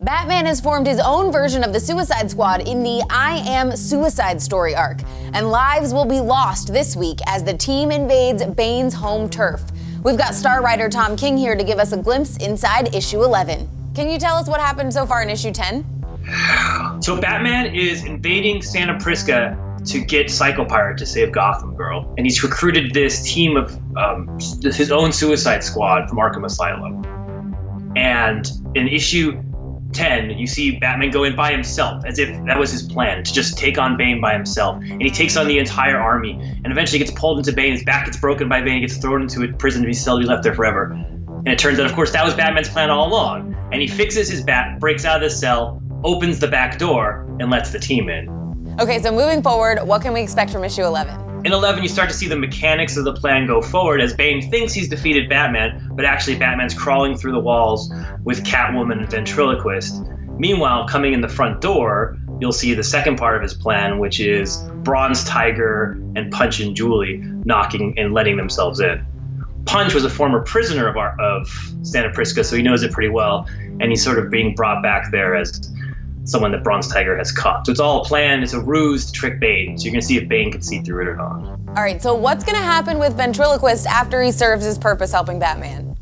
Batman has formed his own version of the Suicide Squad in the I Am Suicide story arc, and lives will be lost this week as the team invades Bane's home turf. We've got star writer Tom King here to give us a glimpse inside issue 11. Can you tell us what happened so far in issue 10? So Batman is invading Santa Prisca to get Psycho Pirate to save Gotham Girl, and he's recruited this team of his own Suicide Squad from Arkham Asylum. And in issue 10, you see Batman go in by himself, as if that was his plan, to just take on Bane by himself. And he takes on the entire army, and eventually gets pulled into Bane, his back gets broken by Bane, he gets thrown into a prison to be left there forever. And it turns out, of course, that was Batman's plan all along. And he fixes his bat, breaks out of the cell, opens the back door, and lets the team in. Okay, so moving forward, what can we expect from issue 11? In 11, you start to see the mechanics of the plan go forward as Bane thinks he's defeated Batman, but actually Batman's crawling through the walls with Catwoman and Ventriloquist. Meanwhile, coming in the front door, you'll see the second part of his plan, which is Bronze Tiger and Punch and Julie knocking and letting themselves in. Punch was a former prisoner of Santa Prisca, so he knows it pretty well, and he's sort of being brought back there as someone that Bronze Tiger has caught. So it's all a plan, it's a ruse to trick Bane. So you're gonna see if Bane can see through it or not. All right, so what's gonna happen with Ventriloquist after he serves his purpose helping Batman?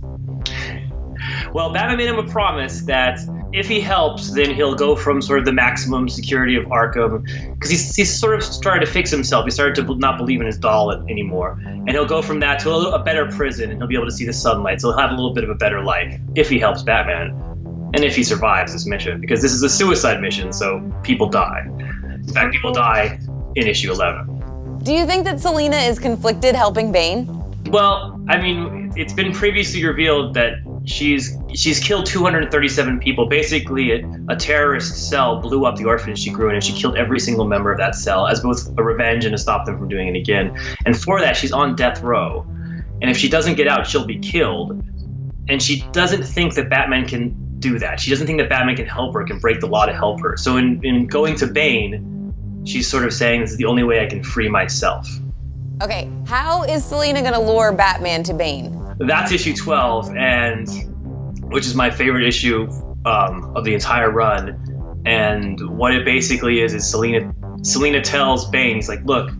Well, Batman made him a promise that if he helps, then he'll go from sort of the maximum security of Arkham, because he's sort of started to fix himself. He started to not believe in his doll anymore. And he'll go from that to a better prison, and he'll be able to see the sunlight. So he'll have a little bit of a better life if he helps Batman. And if he survives this mission, because this is a suicide mission, so people die. In fact, people die in issue 11. Do you think that Selina is conflicted helping Bane? Well, I mean, it's been previously revealed that she's killed 237 people. Basically, a terrorist cell blew up the orphanage she grew in, and she killed every single member of that cell as both a revenge and to stop them from doing it again. And for that, she's on death row. And if she doesn't get out, she'll be killed. And she doesn't think that Batman can do that. She doesn't think that Batman can help her, can break the law to help her. So in going to Bane, she's sort of saying, this is the only way I can free myself. Okay, how is Selina gonna lure Batman to Bane? That's issue 12, and which is my favorite issue of the entire run. And what it basically is Selina tells Bane, he's like, look,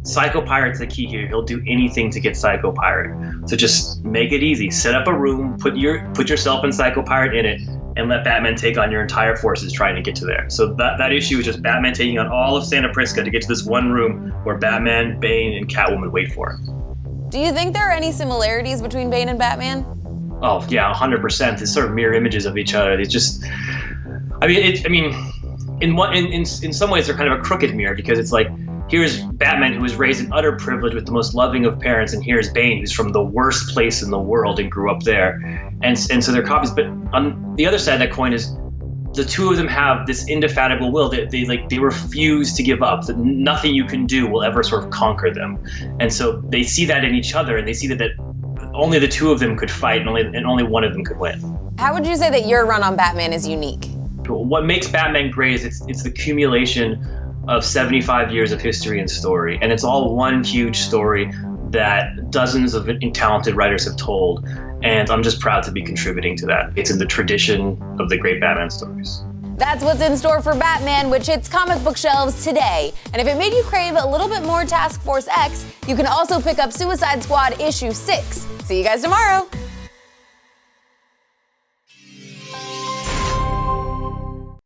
Psycho Pirate's the key here. He'll do anything to get Psycho Pirate. So just make it easy. Set up a room, put yourself and Psycho Pirate in it, and let Batman take on your entire forces trying to get to there. So that issue is just Batman taking on all of Santa Prisca to get to this one room where Batman, Bane, and Catwoman wait for him. Do you think there are any similarities between Bane and Batman? Oh yeah, 100%. It's sort of mirror images of each other. It's just, in some ways they're kind of a crooked mirror, because it's like, here's Batman, who was raised in utter privilege with the most loving of parents, and here's Bane, who's from the worst place in the world and grew up there. And so they're copies. But on the other side of that coin is the two of them have this indefatigable will. They refuse to give up. That nothing you can do will ever sort of conquer them. And so they see that in each other, and they see that only the two of them could fight, and only one of them could win. How would you say that your run on Batman is unique? What makes Batman great is it's the accumulation of 75 years of history and story, and it's all one huge story that dozens of talented writers have told, and I'm just proud to be contributing to that. It's in the tradition of the great Batman stories. That's what's in store for Batman, which hits comic book shelves today. And if it made you crave a little bit more Task Force X, you can also pick up Suicide Squad issue 6. See you guys tomorrow.